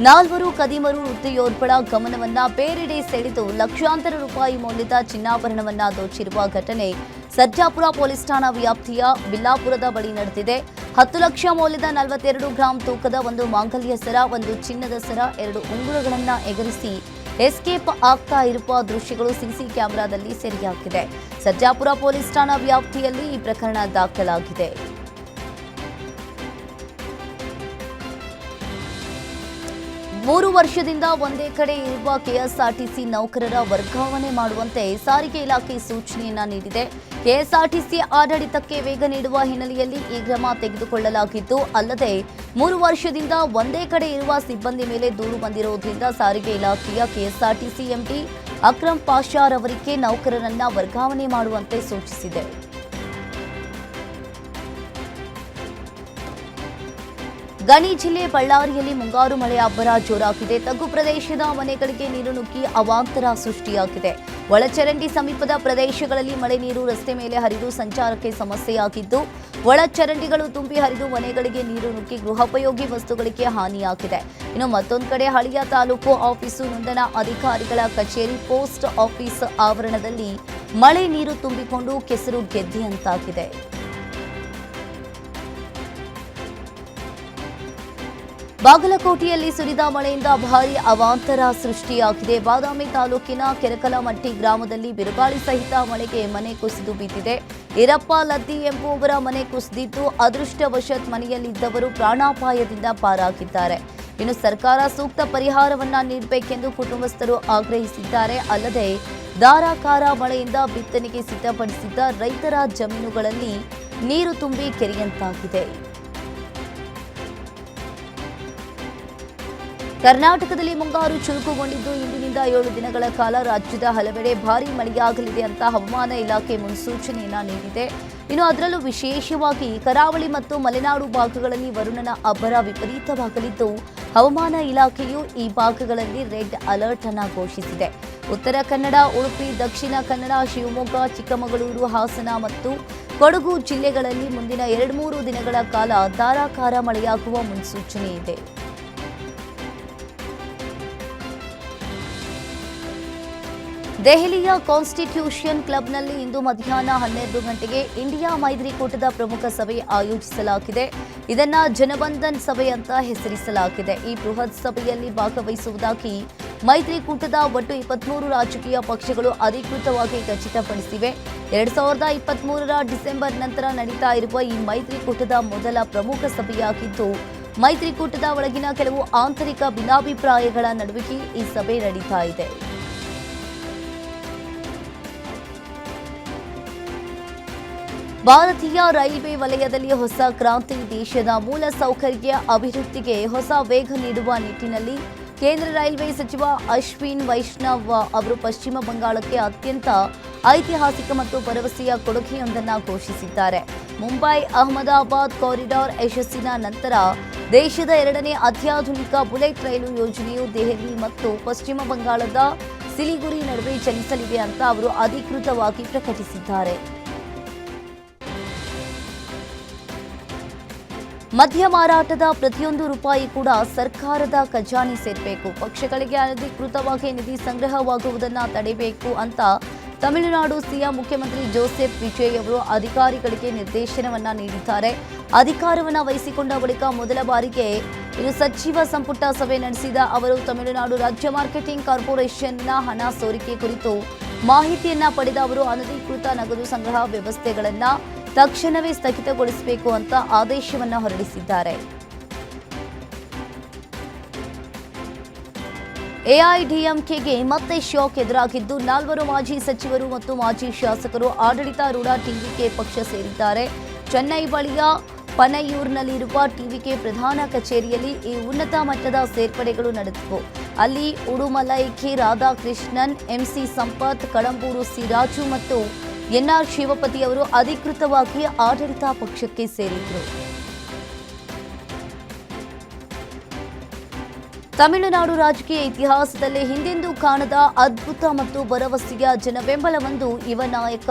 4 ಖದೀಮರು ವೃತ್ತಿಯೋರ್ವಳ ಗಮನವನ್ನ ಬೇರೆಡೆ ಸೆಳೆದು ಲಕ್ಷಾಂತರ ರೂಪಾಯಿ ಮೌಲ್ಯದ ಚಿನ್ನಾಭರಣವನ್ನ ದೋಚಿರುವ ಘಟನೆ ಸರ್ಜಾಪುರ ಪೊಲೀಸ್ ಠಾಣಾ ವ್ಯಾಪ್ತಿಯ ಬಿಲ್ಲಾಪುರದ ಬಳಿ ನಡೆದಿದೆ. 10 ಲಕ್ಷ ಮೌಲ್ಯದ 42 ಗ್ರಾಂ ತೂಕದ ಒಂದು ಮಾಂಗಲ್ಯ ಸರ, ಒಂದು ಚಿನ್ನದ ಸರ, 2 ಉಂಗುರಗಳನ್ನ ಎಗರಿಸಿ ಎಸ್ಕೇಪ್ ಆಗ್ತಾ ಇರುವ ದೃಶ್ಯಗಳು ಸಿಸಿ ಕ್ಯಾಮೆರಾದಲ್ಲಿ ಸೆರೆಯಾಗಿದೆ. ಸರ್ಜಾಪುರ ಪೊಲೀಸ್ ಠಾಣಾ ವ್ಯಾಪ್ತಿಯಲ್ಲಿ ಈ ಪ್ರಕರಣ ದಾಖಲಾಗಿದೆ. ಮೂರು ವರ್ಷದಿಂದ ಒಂದೇ ಕಡೆ ಇರುವ ಕೆಎಸ್ಆರ್ಟಿಸಿ ನೌಕರರ ವರ್ಗಾವಣೆ ಮಾಡುವಂತೆ ಸಾರಿಗೆ ಇಲಾಖೆ ಸೂಚನೆಯನ್ನ ನೀಡಿದೆ. ಕೆಎಸ್ಆರ್ಟಿಸಿ ಆಡಳಿತಕ್ಕೆ ವೇಗ ನೀಡುವ ಹಿನ್ನೆಲೆಯಲ್ಲಿ ಈ ಕ್ರಮ ತೆಗೆದುಕೊಳ್ಳಲಾಗಿದ್ದು, ಅಲ್ಲದೆ 3 ವರ್ಷದಿಂದ ಒಂದೇ ಕಡೆ ಇರುವ ಸಿಬ್ಬಂದಿ ಮೇಲೆ ದೂರು ಬಂದಿರುವುದರಿಂದ ಸಾರಿಗೆ ಇಲಾಖೆಯ ಕೆಎಸ್ಆರ್ಟಿಸಿ ಎಂಡಿ ಅಕ್ರಮ್ ಪಾಷಾರವರಿಗೆ ನೌಕರರನ್ನ ವರ್ಗಾವಣೆ ಮಾಡುವಂತೆ ಸೂಚಿಸಿದೆ. ಗಣಿ ಜಿಲ್ಲೆ ಬಳ್ಳಾರಿಯಲ್ಲಿ ಮುಂಗಾರು ಮಳೆ ಅಬ್ಬರ ಜೋರಾಗಿದೆ. ತಗ್ಗು ಪ್ರದೇಶದ ಮನೆಗಳಿಗೆ ನೀರು ನುಗ್ಗಿ ಅವಾಂತರ ಸೃಷ್ಟಿಯಾಗಿದೆ. ಒಳಚರಂಡಿ ಸಮೀಪದ ಪ್ರದೇಶಗಳಲ್ಲಿ ಮಳೆ ನೀರು ರಸ್ತೆ ಮೇಲೆ ಹರಿದು ಸಂಚಾರಕ್ಕೆ ಸಮಸ್ಯೆಯಾಗಿದ್ದು, ಒಳಚರಂಡಿಗಳು ತುಂಬಿ ಹರಿದು ಮನೆಗಳಿಗೆ ನೀರು ನುಗ್ಗಿ ಗೃಹೋಪಯೋಗಿ ವಸ್ತುಗಳಿಗೆ ಹಾನಿಯಾಗಿದೆ. ಇನ್ನು ಮತ್ತೊಂದು ಕಡೆ ಹಳಿಯ ತಾಲೂಕು ಆಫೀಸು, ನೋಂದಣಾ ಅಧಿಕಾರಿಗಳ ಕಚೇರಿ, ಪೋಸ್ಟ್ ಆಫೀಸ್ ಆವರಣದಲ್ಲಿ ಮಳೆ ನೀರು ತುಂಬಿಕೊಂಡು ಕೆಸರು ಗೆದ್ದೆಯಂತಾಗಿದೆ. ಬಾಗಲಕೋಟೆಯಲ್ಲಿ ಸುರಿದ ಮಳೆಯಿಂದ ಭಾರೀ ಅವಾಂತರ ಸೃಷ್ಟಿಯಾಗಿದೆ. ಬಾದಾಮಿ ತಾಲೂಕಿನ ಕೆರಕಲಮಟ್ಟಿ ಗ್ರಾಮದಲ್ಲಿ ಬಿರುಗಾಳಿ ಸಹಿತ ಮಳೆಗೆ ಮನೆ ಕುಸಿದು ಬಿದ್ದಿದೆ. ಈರಪ್ಪ ಲದ್ದಿ ಎಂಬುವವರ ಮನೆ ಕುಸಿದಿದ್ದು, ಅದೃಷ್ಟವಶಾತ್ ಮನೆಯಲ್ಲಿದ್ದವರು ಪ್ರಾಣಾಪಾಯದಿಂದ ಪಾರಾಗಿದ್ದಾರೆ. ಇನ್ನು ಸರ್ಕಾರ ಸೂಕ್ತ ಪರಿಹಾರವನ್ನ ನೀಡಬೇಕೆಂದು ಕುಟುಂಬಸ್ಥರು ಆಗ್ರಹಿಸಿದ್ದಾರೆ. ಅಲ್ಲದೆ ಧಾರಾಕಾರ ಮಳೆಯಿಂದ ಬಿತ್ತನೆಗೆ ಸಿದ್ಧಪಡಿಸಿದ್ದ ರೈತರ ಜಮೀನುಗಳಲ್ಲಿ ನೀರು ತುಂಬಿ ಕೆರೆಯಂತಾಗಿದೆ. ಕರ್ನಾಟಕದಲ್ಲಿ ಮುಂಗಾರು ಚುರುಕುಗೊಂಡಿದ್ದು, ಇಂದಿನಿಂದ 7 ದಿನಗಳ ಕಾಲ ರಾಜ್ಯದ ಹಲವೆಡೆ ಭಾರೀ ಮಳೆಯಾಗಲಿದೆ ಅಂತ ಹವಾಮಾನ ಇಲಾಖೆ ಮುನ್ಸೂಚನೆಯನ್ನ ನೀಡಿದೆ. ಇನ್ನು ಅದರಲ್ಲೂ ವಿಶೇಷವಾಗಿ ಕರಾವಳಿ ಮತ್ತು ಮಲೆನಾಡು ಭಾಗಗಳಲ್ಲಿ ವರುಣನ ಅಬ್ಬರ ವಿಪರೀತವಾಗಲಿದ್ದು, ಹವಾಮಾನ ಇಲಾಖೆಯು ಈ ಭಾಗಗಳಲ್ಲಿ ರೆಡ್ ಅಲರ್ಟ್ ಅನ್ನು ಘೋಷಿಸಿದೆ. ಉತ್ತರ ಕನ್ನಡ, ಉಡುಪಿ, ದಕ್ಷಿಣ ಕನ್ನಡ, ಶಿವಮೊಗ್ಗ, ಚಿಕ್ಕಮಗಳೂರು, ಹಾಸನ ಮತ್ತು ಕೊಡಗು ಜಿಲ್ಲೆಗಳಲ್ಲಿ ಮುಂದಿನ 2-3 ದಿನಗಳ ಕಾಲ ಧಾರಾಕಾರ ಮಳೆಯಾಗುವ ಮುನ್ಸೂಚನೆ ಇದೆ. ದೆಹಲಿಯ ಕಾನ್ಸ್ಟಿಟ್ಯೂಷನ್ ಕ್ಲಬ್ನಲ್ಲಿ ಇಂದು ಮಧ್ಯಾಹ್ನ 12 ಗಂಟೆಗೆ ಇಂಡಿಯಾ ಮೈತ್ರಿಕೂಟದ ಪ್ರಮುಖ ಸಭೆ ಆಯೋಜಿಸಲಾಗಿದೆ. ಇದನ್ನ ಜನಬಂಧನ್ ಸಭೆ ಅಂತ ಹೆಸರಿಸಲಾಗಿದೆ. ಈ ಬೃಹತ್ ಸಭೆಯಲ್ಲಿ ಭಾಗವಹಿಸುವುದಾಗಿ ಮೈತ್ರಿಕೂಟದ ಒಟ್ಟು 23 ರಾಜಕೀಯ ಪಕ್ಷಗಳು ಅಧಿಕೃತವಾಗಿ ಖಚಿತಪಡಿಸಿವೆ. 2023ರ ಡಿಸೆಂಬರ್ ನಂತರ ನಡೀತಾ ಇರುವ ಈ ಮೈತ್ರಿಕೂಟದ ಮೊದಲ ಪ್ರಮುಖ ಸಭೆಯಾಗಿದ್ದು, ಮೈತ್ರಿಕೂಟದ ಒಳಗಿನ ಕೆಲವು ಆಂತರಿಕ ಭಿನ್ನಾಭಿಪ್ರಾಯಗಳ ನಡುವೆ ಈ ಸಭೆ ನಡೀತಾ ಇದೆ. ಭಾರತೀಯ ರೈಲ್ವೆ ವಲಯದಲ್ಲಿ ಹೊಸ ಕ್ರಾಂತಿ, ದೇಶದ ಮೂಲ ಸೌಕರ್ಯ ಅಭಿವೃದ್ಧಿಗೆ ಹೊಸ ವೇಗ ನೀಡುವ ನಿಟ್ಟಿನಲ್ಲಿ ಕೇಂದ್ರ ರೈಲ್ವೆ ಸಚಿವ ಅಶ್ವಿನ್ ವೈಷ್ಣವ್ ಅವರು ಪಶ್ಚಿಮ ಬಂಗಾಳಕ್ಕೆ ಅತ್ಯಂತ ಐತಿಹಾಸಿಕ ಮತ್ತು ಭರವಸೆಯ ಕೊಡುಗೆಯೊಂದನ್ನು ಘೋಷಿಸಿದ್ದಾರೆ. ಮುಂಬೈ ಅಹಮದಾಬಾದ್ ಕಾರಿಡಾರ್ ಯಶಸ್ಸಿನ ನಂತರ ದೇಶದ 2ನೇ ಅತ್ಯಾಧುನಿಕ ಬುಲೆಟ್ ರೈಲು ಯೋಜನೆಯು ದೆಹಲಿ ಮತ್ತು ಪಶ್ಚಿಮ ಬಂಗಾಳದ ಸಿಲಿಗುರಿ ನಡುವೆ ಚಲಿಸಲಿದೆ ಅಂತ ಅವರು ಅಧಿಕೃತವಾಗಿ ಪ್ರಕಟಿಸಿದ್ದಾರೆ. ಮದ್ಯ ಮಾರಾಟದ ಪ್ರತಿಯೊಂದು ರೂಪಾಯಿ ಕೂಡ ಸರ್ಕಾರದ ಖಜಾನೆ ಸೇರಬೇಕು. ಪಕ್ಷಗಳಿಗೆ ಅನಧಿಕೃತವಾಗಿ ನಿಧಿ ಸಂಗ್ರಹವಾಗುವುದನ್ನು ತಡೆಯಬೇಕು ಅಂತ ತಮಿಳುನಾಡು ಸಿಎಂ ಮುಖ್ಯಮಂತ್ರಿ ಜೋಸೆಫ್ ವಿಜಯ್ ಅವರು ಅಧಿಕಾರಿಗಳಿಗೆ ನಿರ್ದೇಶನವನ್ನ ನೀಡಿದ್ದಾರೆ. ಅಧಿಕಾರವನ್ನು ವಹಿಸಿಕೊಂಡ ಬಳಿಕ ಮೊದಲ ಬಾರಿಗೆ ಸಚಿವ ಸಂಪುಟ ಸಭೆ ನಡೆಸಿದ ಅವರು ತಮಿಳುನಾಡು ರಾಜ್ಯ ಮಾರ್ಕೆಟಿಂಗ್ ಕಾರ್ಪೊರೇಷನ್ನ ಹಣ ಸೋರಿಕೆ ಕುರಿತು ಮಾಹಿತಿಯನ್ನ ಪಡೆದ ಅವರು ಅನಧಿಕೃತ ನಗದು ಸಂಗ್ರಹ ವ್ಯವಸ್ಥೆಗಳನ್ನು ತಕ್ಷಣವೇ ಸ್ಥಗಿತಗೊಳಿಸಬೇಕು ಅಂತ ಆದೇಶವನ್ನು ಹೊರಡಿಸಿದ್ದಾರೆ. ಎಐಡಿಎಂಕೆಗೆ ಮತ್ತೆ ಶಾಕ್ ಎದುರಾಗಿದ್ದು, 4 ಮಾಜಿ ಸಚಿವರು ಮತ್ತು ಮಾಜಿ ಶಾಸಕರು ಆಡಳಿತಾರೂಢ ಟಿವಿಕೆ ಪಕ್ಷ ಸೇರಿದ್ದಾರೆ. ಚೆನ್ನೈ ಬಳಿಯ ಪನಯೂರ್ನಲ್ಲಿರುವ ಟಿವಿಕೆ ಪ್ರಧಾನ ಕಚೇರಿಯಲ್ಲಿ ಈ ಉನ್ನತ ಮಟ್ಟದ ಸೇರ್ಪಡೆಗಳು ನಡೆದವು. ಅಲ್ಲಿ Udumalai K Radhakrishnan, MC Sampath, Kadambur C Raju ಮತ್ತು ಎನ್ಆರ್ ಶಿವಪತಿ ಅವರು ಅಧಿಕೃತವಾಗಿ ಆಡಳಿತ ಪಕ್ಷಕ್ಕೆ ಸೇರಿದರು. ತಮಿಳುನಾಡು ರಾಜಕೀಯ ಇತಿಹಾಸದಲ್ಲೇ ಹಿಂದೆಂದೂ ಕಾಣದ ಅದ್ಭುತ ಮತ್ತು ಭರವಸೆಯ ಜನಬೆಂಬಲವೊಂದು ಯುವ ನಾಯಕ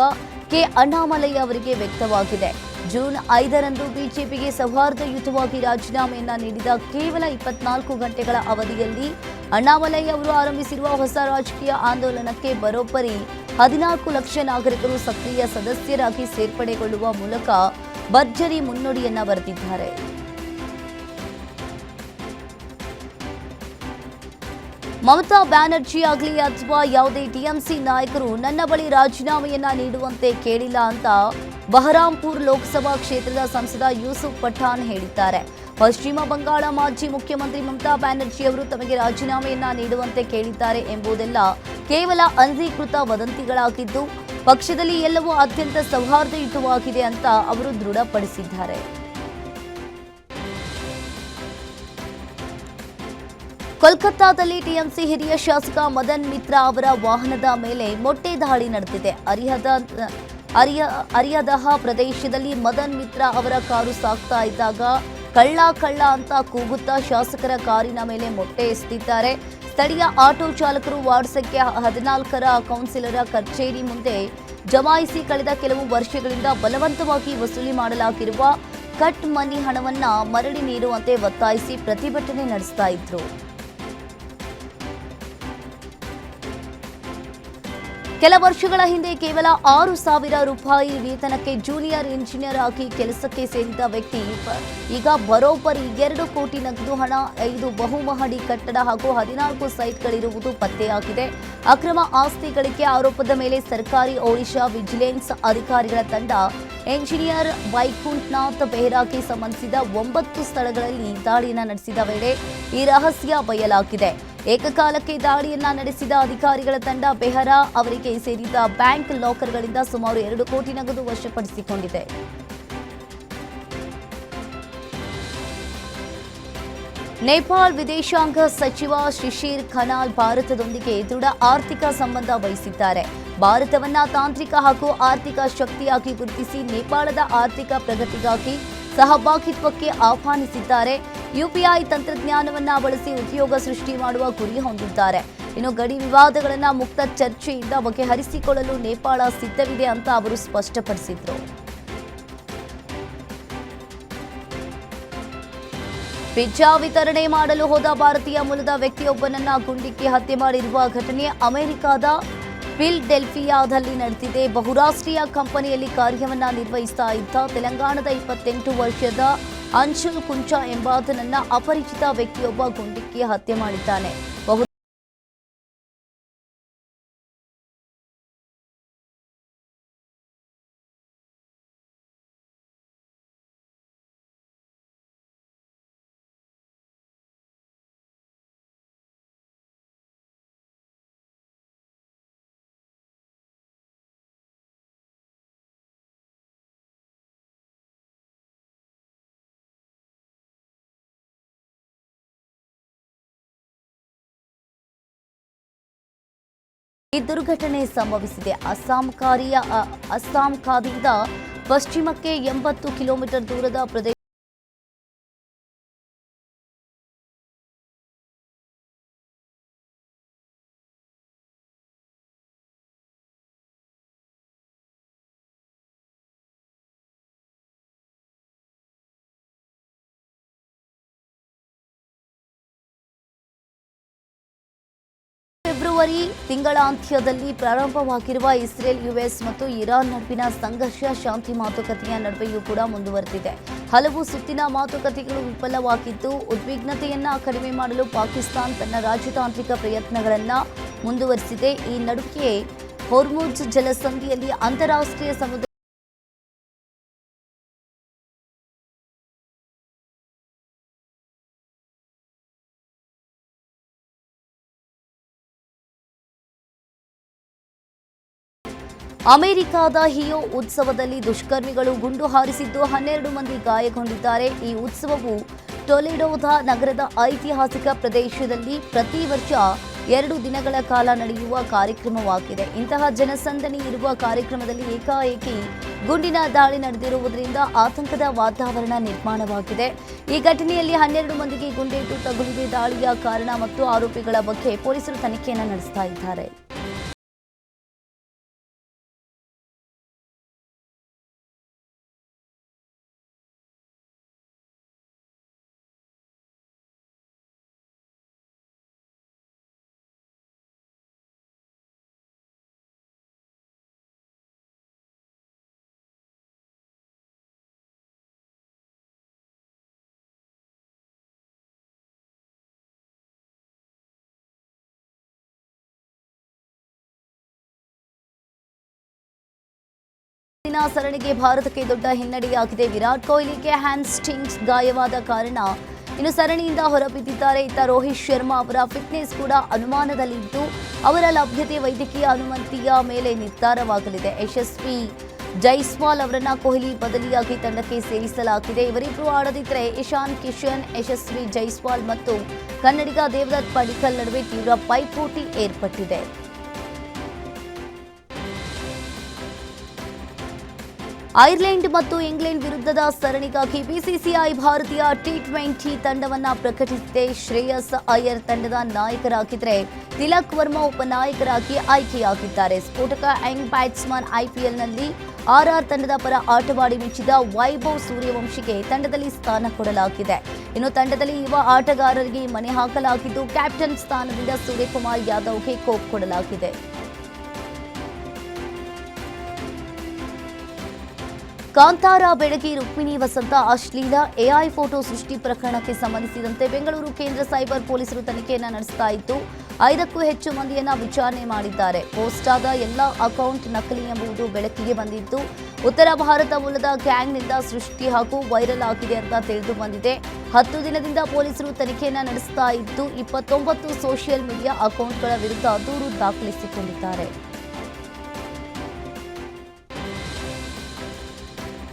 ಕೆ ಅಣ್ಣಾಮಲೈ ಅವರಿಗೆ ವ್ಯಕ್ತವಾಗಿದೆ. ಜೂನ್ 5ರಂದು ಬಿಜೆಪಿಗೆ ಸೌಹಾರ್ದಯುತವಾಗಿ ರಾಜೀನಾಮೆಯನ್ನ ನೀಡಿದ ಕೇವಲ 24 ಗಂಟೆಗಳ ಅವಧಿಯಲ್ಲಿ ಅಣ್ಣಾಮಲೈ ಅವರು ಆರಂಭಿಸಿರುವ ಹೊಸ ರಾಜಕೀಯ ಆಂದೋಲನಕ್ಕೆ ಬರೋಬ್ಬರಿ 14 ಲಕ್ಷ ನಾಗರಿಕರು ಸಕ್ರಿಯ ಸದಸ್ಯರಾಗಿ ಸೇರ್ಪಡೆಗೊಳ್ಳುವ ಮೂಲಕ ಭರ್ಜರಿ ಮುನ್ನಡಿಯನ್ನ ಬರೆದಿದ್ದಾರೆ. ಮಮತಾ ಬ್ಯಾನರ್ಜಿ ಆಗಲಿ ಅಥವಾ ಯಾವುದೇ ಟಿಎಂಸಿ ನಾಯಕರು ನನ್ನ ಬಳಿ ರಾಜೀನಾಮೆಯನ್ನ ನೀಡುವಂತೆ ಕೇಳಿಲ್ಲ ಅಂತ ಬಹರಾಂಪುರ್ ಲೋಕಸಭಾ ಕ್ಷೇತ್ರದ ಸಂಸದ ಯೂಸುಫ್ ಪಠಾಣ್ ಹೇಳಿದ್ದಾರೆ. ಪಶ್ಚಿಮ ಬಂಗಾಳ ಮಾಜಿ ಮುಖ್ಯಮಂತ್ರಿ ಮಮತಾ ಬ್ಯಾನರ್ಜಿ ಅವರು ತಮಗೆ ರಾಜೀನಾಮೆಯನ್ನ ನೀಡುವಂತೆ ಕೇಳಿದ್ದಾರೆ ಎಂಬುದೆಲ್ಲ ಕೇವಲ ಅನಧಿಕೃತ ವದಂತಿಗಳಾಗಿದ್ದು, ಪಕ್ಷದಲ್ಲಿ ಎಲ್ಲವೂ ಅತ್ಯಂತ ಸೌಹಾರ್ದಯುತವಾಗಿದೆ ಅಂತ ಅವರು ದೃಢಪಡಿಸಿದ್ದಾರೆ. ಕೋಲ್ಕತ್ತಾದಲ್ಲಿ ಟಿಎಂಸಿ ಹಿರಿಯ ಶಾಸಕ ಮದನ್ ಮಿತ್ರ ಅವರ ವಾಹನದ ಮೇಲೆ ಮೊಟ್ಟೆ ದಾಳಿ ನಡೆದಿದೆ. ಅರಿಯದಹ ಪ್ರದೇಶದಲ್ಲಿ ಮದನ್ ಮಿತ್ರ ಅವರ ಕಾರು ಸಾಗ್ತಾ ಇದ್ದಾಗ ಕಳ್ಳ ಕಳ್ಳ ಅಂತ ಕೂಗುತ್ತಾ ಶಾಸಕರ ಕಾರಿನ ಮೇಲೆ ಮೊಟ್ಟೆ ಎಸೆದಿದ್ದಾರೆ. ಸ್ಥಳೀಯ ಆಟೋ ಚಾಲಕರು ವಾರ್ಡ್ ಸಂಖ್ಯೆ 14ರ ಕೌನ್ಸಿಲರ ಕಚೇರಿ ಮುಂದೆ ಜಮಾಯಿಸಿ ಕಳೆದ ಕೆಲವು ವರ್ಷಗಳಿಂದ ಬಲವಂತವಾಗಿ ವಸೂಲಿ ಮಾಡಲಾಗಿರುವ ಕಟ್ ಮನಿ ಹಣವನ್ನ ಮರಳಿ ನೀಡುವಂತೆ ಒತ್ತಾಯಿಸಿ ಪ್ರತಿಭಟನೆ ನಡೆಸ್ತಾ ಇದ್ರು. ಕೆಲ ವರ್ಷಗಳ ಹಿಂದೆ ಕೇವಲ 6,000 ರೂಪಾಯಿ ವೇತನಕ್ಕೆ ಜೂನಿಯರ್ ಇಂಜಿನಿಯರ್ ಆಗಿ ಕೆಲಸಕ್ಕೆ ಸೇರಿದ ವ್ಯಕ್ತಿ ಈಗ ಬರೋಬ್ಬರಿ 2 ಕೋಟಿ ನಗದು ಹಣ, 5 ಬಹುಮಹಡಿ ಕಟ್ಟಡ ಹಾಗೂ 14 ಸೈಟ್ಗಳಿರುವುದು ಪತ್ತೆಯಾಗಿದೆ. ಅಕ್ರಮ ಆಸ್ತಿ ಗಳಿಕೆ ಆರೋಪದ ಮೇಲೆ ಸರ್ಕಾರಿ ಒಡಿಶಾ ವಿಜಿಲೆನ್ಸ್ ಅಧಿಕಾರಿಗಳ ತಂಡ ಎಂಜಿನಿಯರ್ ವೈಕುಂಠನಾಥ್ ಬೆಹ್ರಾಗೆ ಸಂಬಂಧಿಸಿದ 9 ಸ್ಥಳಗಳಲ್ಲಿ ದಾಳಿಯನ್ನು ನಡೆಸಿದ ವೇಳೆ ಈ ರಹಸ್ಯ ಬಯಲಾಗಿದೆ. ಏಕಕಾಲಕ್ಕೆ ದಾಳಿಯನ್ನ ನಡೆಸಿದ ಅಧಿಕಾರಿಗಳ ತಂಡ ಬೆಹರಾ ಅವರಿಗೆ ಸೇರಿದ ಬ್ಯಾಂಕ್ ಲಾಕರ್ಗಳಿಂದ ಸುಮಾರು 2 ಕೋಟಿ ನಗದು ವಶಪಡಿಸಿಕೊಂಡಿದೆ. ನೇಪಾಳ ವಿದೇಶಾಂಗ ಸಚಿವ ಶಿಶಿರ್ ಖನಾಲ್ ಭಾರತದೊಂದಿಗೆ ದೃಢ ಆರ್ಥಿಕ ಸಂಬಂಧ ವಹಿಸಿದ್ದಾರೆ. ಭಾರತವನ್ನ ತಾಂತ್ರಿಕ ಹಾಗೂ ಆರ್ಥಿಕ ಶಕ್ತಿಯಾಗಿ ಗುರುತಿಸಿ ನೇಪಾಳದ ಆರ್ಥಿಕ ಪ್ರಗತಿಗಾಗಿ ಸಹಭಾಗಿತ್ವಕ್ಕೆ ಆಹ್ವಾನಿಸಿದ್ದಾರೆ. ಯುಪಿಐ ತಂತ್ರಜ್ಞಾನವನ್ನ ಬಳಸಿ ಉದ್ಯೋಗ ಸೃಷ್ಟಿ ಮಾಡುವ ಗುರಿ ಹೊಂದಿದ್ದಾರೆ. ಇನ್ನು ಗಡಿ ವಿವಾದಗಳನ್ನು ಮುಕ್ತ ಚರ್ಚೆಯಿಂದ ಬಗೆಹರಿಸಿಕೊಳ್ಳಲು ನೇಪಾಳ ಸಿದ್ಧವಿದೆ ಅಂತ ಅವರು ಸ್ಪಷ್ಟಪಡಿಸಿದರು. ಪಿಜ್ಜಾ ವಿತರಣೆ ಮಾಡಲು ಹೋದ ಭಾರತೀಯ ಮೂಲದ ವ್ಯಕ್ತಿಯೊಬ್ಬನನ್ನ ಗುಂಡಿಕ್ಕಿ ಹತ್ಯೆ ಮಾಡಿರುವ ಘಟನೆ ಅಮೆರಿಕದ ಫಿಲ್ಡೆಲ್ಫಿಯಾದಲ್ಲಿ ನಡೆದಿದೆ. ಬಹುರಾಷ್ಟ್ರೀಯ ಕಂಪನಿಯಲ್ಲಿ ಕಾರ್ಯವನ್ನ ನಿರ್ವಹಿಸ್ತಾ ಇದ್ದ ತೆಲಂಗಾಣದ 28 ವರ್ಷದ ಅಂಶುಲ್ ಕುಂಚಾ ಎಂಬಾತನನ್ನ ಅಪರಿಚಿತ ವ್ಯಕ್ತಿಯೊಬ್ಬ ಗುಂಡಿಕ್ಕಿ ಹತ್ಯೆ ಮಾಡಿದ್ದಾನೆ. ಈ ದುರ್ಘಟನೆ ಸಂಭವಿಸಿದೆ ಅಸ್ಸಾಂ ಖಾದಿಯಿಂದ ಪಶ್ಚಿಮಕ್ಕೆ 80 ಕಿಲೋಮೀಟರ್ ದೂರದ ಪ್ರದೇಶ ಫೆಬ್ರವರಿ ತಿಂಗಳಾಂತ್ಯದಲ್ಲಿ ಪ್ರಾರಂಭವಾಗಿರುವ ಇಸ್ರೇಲ್, ಯುಎಸ್ ಮತ್ತು ಇರಾನ್ ನಡುವಿನ ಸಂಘರ್ಷ ಶಾಂತಿ ಮಾತುಕತೆಯ ನಡುವೆಯೂ ಕೂಡ ಮುಂದುವರೆದಿದೆ. ಹಲವು ಸುತ್ತಿನ ಮಾತುಕತೆಗಳು ವಿಫಲವಾಗಿದ್ದು, ಉದ್ವಿಗ್ನತೆಯನ್ನ ಕಡಿಮೆ ಮಾಡಲು ಪಾಕಿಸ್ತಾನ್ ತನ್ನ ರಾಜತಾಂತ್ರಿಕ ಪ್ರಯತ್ನಗಳನ್ನು ಮುಂದುವರೆಸಿದೆ. ಈ ನಡುವೆ ಹೊರ್ಮುಜ್ ಜಲಸಂಧಿಯಲ್ಲಿ ಅಂತಾರಾಷ್ಟ್ರೀಯ ಸಮುದ್ರ ಅಮೆರಿಕದ ಹಿಯೋ ಉತ್ಸವದಲ್ಲಿ ದುಷ್ಕರ್ಮಿಗಳು ಗುಂಡು ಹಾರಿಸಿದ್ದು 12 ಮಂದಿ ಗಾಯಗೊಂಡಿದ್ದಾರೆ. ಈ ಉತ್ಸವವು ಟೊಲೆಡೋದ ನಗರದ ಐತಿಹಾಸಿಕ ಪ್ರದೇಶದಲ್ಲಿ ಪ್ರತಿ ವರ್ಷ 2 ದಿನಗಳ ಕಾಲ ನಡೆಯುವ ಕಾರ್ಯಕ್ರಮವಾಗಿದೆ. ಇಂತಹ ಜನಸಂದಣಿ ಇರುವ ಕಾರ್ಯಕ್ರಮದಲ್ಲಿ ಏಕಾಏಕಿ ಗುಂಡಿನ ದಾಳಿ ನಡೆದಿರುವುದರಿಂದ ಆತಂಕದ ವಾತಾವರಣ ನಿರ್ಮಾಣವಾಗಿದೆ. ಈ ಘಟನೆಯಲ್ಲಿ 12 ಮಂದಿಗೆ ಗುಂಡೇಟು ತಗುಲಿದೆ. ದಾಳಿಯ ಕಾರಣ ಮತ್ತು ಆರೋಪಿಗಳ ಬಗ್ಗೆ ಪೊಲೀಸರು ತನಿಖೆಯನ್ನು ನಡೆಸ್ತಾ ಇದ್ದಾರೆ. ಸರಣಿಗೆ ಭಾರತಕ್ಕೆ ದೊಡ್ಡ ಹಿನ್ನಡೆಯಾಗಿದೆ. ವಿರಾಟ್ ಕೊಹ್ಲಿಗೆ ಹ್ಯಾಮ್ಸ್ಟ್ರಿಂಗ್ಸ್ ಗಾಯವಾದ ಕಾರಣ ಇನ್ನು ಸರಣಿಯಿಂದ ಹೊರಬಿದ್ದಿದ್ದಾರೆ. ಇತ್ತ ರೋಹಿತ್ ಶರ್ಮಾ ಅವರ ಫಿಟ್ನೆಸ್ ಕೂಡ ಅನುಮಾನದಲ್ಲಿದ್ದು ಅವರ ಲಭ್ಯತೆ ವೈದ್ಯಕೀಯ ಅನುಮತಿಯ ಮೇಲೆ ನಿರ್ಧಾರವಾಗಲಿದೆ. ಯಶಸ್ವಿ ಜೈಸ್ವಾಲ್ ಅವರನ್ನ ಕೊಹ್ಲಿ ಬದಲಿಯಾಗಿ ತಂಡಕ್ಕೆ ಸೇರಿಸಲಾಗಿದೆ. ಇವರಿಬ್ಬರು ಆಡದಿದ್ದರೆ ಇಶಾನ್ ಕಿಶನ್, ಯಶಸ್ವಿ ಜೈಸ್ವಾಲ್ ಮತ್ತು ಕನ್ನಡಿಗ ದೇವದತ್ ಪಡಿಕ್ಕಲ್ ನಡುವೆ ತೀವ್ರ ಪೈಪೋಟಿ ಏರ್ಪಟ್ಟಿದೆ. ಐರ್ಲೆಂಡ್ ಮತ್ತು ಇಂಗ್ಲೆಂಡ್ ವಿರುದ್ಧದ ಸರಣಿಗಾಗಿ ಬಿಸಿಸಿಐ ಭಾರತೀಯ ಟಿ20 ತಂಡವನ್ನು ಪ್ರಕಟಿಸಿದೆ. ಶ್ರೇಯಸ್ ಅಯ್ಯರ್ ತಂಡದ ನಾಯಕರಾಗಿದ್ದರೆ ತಿಲಕ್ ವರ್ಮಾ ಉಪನಾಯಕರಾಗಿ ಆಯ್ಕೆಯಾಗಿದ್ದಾರೆ. ಸ್ಫೋಟಕ ಯಂಗ್ ಬ್ಯಾಟ್ಸ್ಮನ್ ಐಪಿಎಲ್ನಲ್ಲಿ ಆರ್ಆರ್ ತಂಡದ ಪರ ಆಟವಾಡಿ ಮಿಂಚಿದ ವೈಭವ್ ಸೂರ್ಯವಂಶಿಗೆ ತಂಡದಲ್ಲಿ ಸ್ಥಾನ ಕೊಡಲಾಗಿದೆ. ಇನ್ನು ತಂಡದಲ್ಲಿ ಯುವ ಆಟಗಾರರಿಗೆ ಮಣೆ ಹಾಕಲಾಗಿದ್ದು ಕ್ಯಾಪ್ಟನ್ ಸ್ಥಾನದಿಂದ ಸೂರ್ಯಕುಮಾರ್ ಯಾದವ್ಗೆ ಕೋಪ್ ಕೊಡಲಾಗಿದೆ. ಕಾಂತಾರ ಬೆಡಗಿ ರುಕ್ಮಿಣಿ ವಸಂತ ಅಶ್ಲೀಲ ಎಐ ಫೋಟೋ ಸೃಷ್ಟಿ ಪ್ರಕರಣಕ್ಕೆ ಸಂಬಂಧಿಸಿದಂತೆ ಬೆಂಗಳೂರು ಕೇಂದ್ರ ಸೈಬರ್ ಪೊಲೀಸರು ತನಿಖೆಯನ್ನು ನಡೆಸ್ತಾ ಇದ್ದು 5ಕ್ಕೂ ಹೆಚ್ಚು ಮಂದಿಯನ್ನ ವಿಚಾರಣೆ ಮಾಡಿದ್ದಾರೆ. ಪೋಸ್ಟ್ ಆದ ಎಲ್ಲ ಅಕೌಂಟ್ ನಕಲಿ ಎಂಬುದು ಬೆಳಕಿಗೆ ಬಂದಿದ್ದು, ಉತ್ತರ ಭಾರತ ಮೂಲದ ಗ್ಯಾಂಗ್ನಿಂದ ಸೃಷ್ಟಿ ಹಾಗೂ ವೈರಲ್ ಆಗಿದೆ ಅಂತ ತಿಳಿದು ಬಂದಿದೆ. 10 ದಿನದಿಂದ ಪೊಲೀಸರು ತನಿಖೆಯನ್ನು ನಡೆಸ್ತಾ ಇದ್ದು 29 ಸೋಷಿಯಲ್ ಮೀಡಿಯಾ ಅಕೌಂಟ್ಗಳ ವಿರುದ್ಧ ದೂರು ದಾಖಲಿಸಿಕೊಂಡಿದ್ದಾರೆ.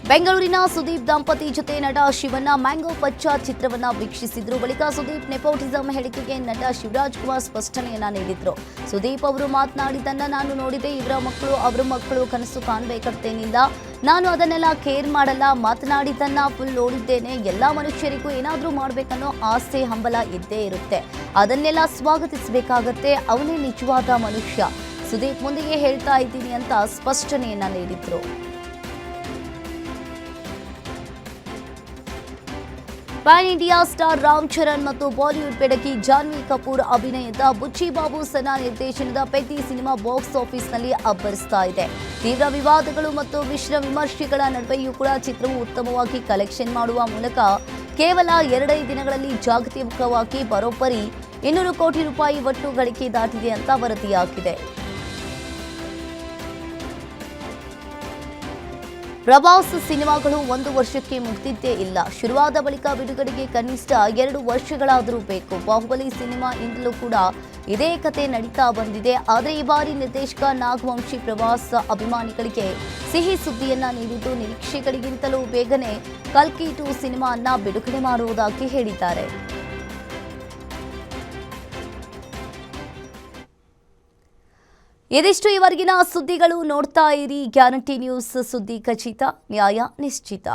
ಬೆಂಗಳೂರಿನ ಸುದೀಪ್ ದಂಪತಿ ಜೊತೆ ನಟ ಶಿವಣ್ಣ ಮ್ಯಾಂಗೋ ಪಚ್ಚ ಚಿತ್ರವನ್ನ ವೀಕ್ಷಿಸಿದ್ರು. ಬಳಿಕ ಸುದೀಪ್ ನೆಪೋಟಿಸಂ ಹೇಳಿಕೆಗೆ ನಟ ಶಿವರಾಜ್ ಕುಮಾರ್ ಸ್ಪಷ್ಟನೆಯನ್ನ ನೀಡಿದ್ರು. ಸುದೀಪ್ ಅವರು ಮಾತನಾಡಿದ್ದನ್ನ ನಾನು ನೋಡಿದೆ. ಇವರ ಮಕ್ಕಳು ಅವರ ಮಕ್ಕಳು ಕನಸು ಕಾಣಬೇಕಂತೇನಿಲ್ಲ. ನಾನು ಅದನ್ನೆಲ್ಲ ಕೇರ್ ಮಾಡಲ್ಲ. ಮಾತನಾಡಿದ್ದನ್ನ ಫುಲ್ ನೋಡಿದ್ದೇನೆ. ಎಲ್ಲಾ ಮನುಷ್ಯರಿಗೂ ಏನಾದ್ರೂ ಮಾಡ್ಬೇಕನ್ನೋ ಆಸೆ ಹಂಬಲ ಇದ್ದೇ ಇರುತ್ತೆ. ಅದನ್ನೆಲ್ಲ ಸ್ವಾಗತಿಸಬೇಕಾಗತ್ತೆ. ಅವನೇ ನಿಜವಾದ ಮನುಷ್ಯ. ಸುದೀಪ್ ಮುಂದೆಯೇ ಹೇಳ್ತಾ ಇದ್ದೀನಿ ಅಂತ ಸ್ಪಷ್ಟನೆಯನ್ನ ನೀಡಿದ್ರು. PAN India star Ram Charan ಮತ್ತು ಬಾಲಿವುಡ್ ಬೆಡಗಿ ಜಾನ್ವಿ ಕಪೂರ್ ಅಭಿನಯದ ಬುಚ್ಚಿ ಬಾಬು ಸನಾ ನಿರ್ದೇಶನದ ಪೆದ್ದಿ ಸಿನಿಮಾ ಬಾಕ್ಸ್ ಆಫೀಸ್ನಲ್ಲಿ ಅಬ್ಬರಿಸ್ತಾ ಇದೆ. ತೀವ್ರ ವಿವಾದಗಳು ಮತ್ತು ಮಿಶ್ರ ವಿಮರ್ಶೆಗಳ ನಡುವೆಯೂ ಕೂಡ ಚಿತ್ರವು ಉತ್ತಮವಾಗಿ ಕಲೆಕ್ಷನ್ ಮಾಡುವ ಮೂಲಕ ಕೇವಲ 2 ದಿನಗಳಲ್ಲಿ ಜಾಗತಿಕವಾಗಿ ಬರೋಬ್ಬರಿ 200 ಕೋಟಿ ರೂಪಾಯಿ ಒಟ್ಟು ಗಳಿಕೆ ದಾಟಿದೆ ಅಂತ ವರದಿಯಾಗಿದೆ. ಪ್ರಭಾಸ್ ಸಿನಿಮಾಗಳು 1 ವರ್ಷಕ್ಕೆ ಮುಗಿದಿದ್ದೇ ಇಲ್ಲ. ಶುರುವಾದ ಬಳಿಕ ಬಿಡುಗಡೆಗೆ ಕನಿಷ್ಠ 2 ವರ್ಷಗಳಾದರೂ ಬೇಕು. ಬಾಹುಬಲಿ ಸಿನಿಮಾಯಿಂದಲೂ ಕೂಡ ಇದೇ ಕತೆ ನಡೀತಾ ಬಂದಿದೆ. ಆದರೆ ಈ ಬಾರಿ ನಿರ್ದೇಶಕ ನಾಗವಂಶಿ ಪ್ರಭಾಸ್ ಅಭಿಮಾನಿಗಳಿಗೆ ಸಿಹಿ ಸುದ್ದಿಯನ್ನ ನೀಡಿದ್ದು, ನಿರೀಕ್ಷೆಗಳಿಗಿಂತಲೂ ಬೇಗನೆ ಕಲ್ಕಿ 2 ಸಿನಿಮಾವನ್ನ ಬಿಡುಗಡೆ ಮಾಡುವುದಾಗಿ ಹೇಳಿದ್ದಾರೆ. ಇದಿಷ್ಟು ಇವರೆಗಿನ ಸುದ್ದಿಗಳು. ನೋಡ್ತಾ ಇರಿ ಗ್ಯಾರಂಟಿ ನ್ಯೂಸ್, ಸುದ್ದಿ ಖಚಿತ, ನ್ಯಾಯ ನಿಶ್ಚಿತ.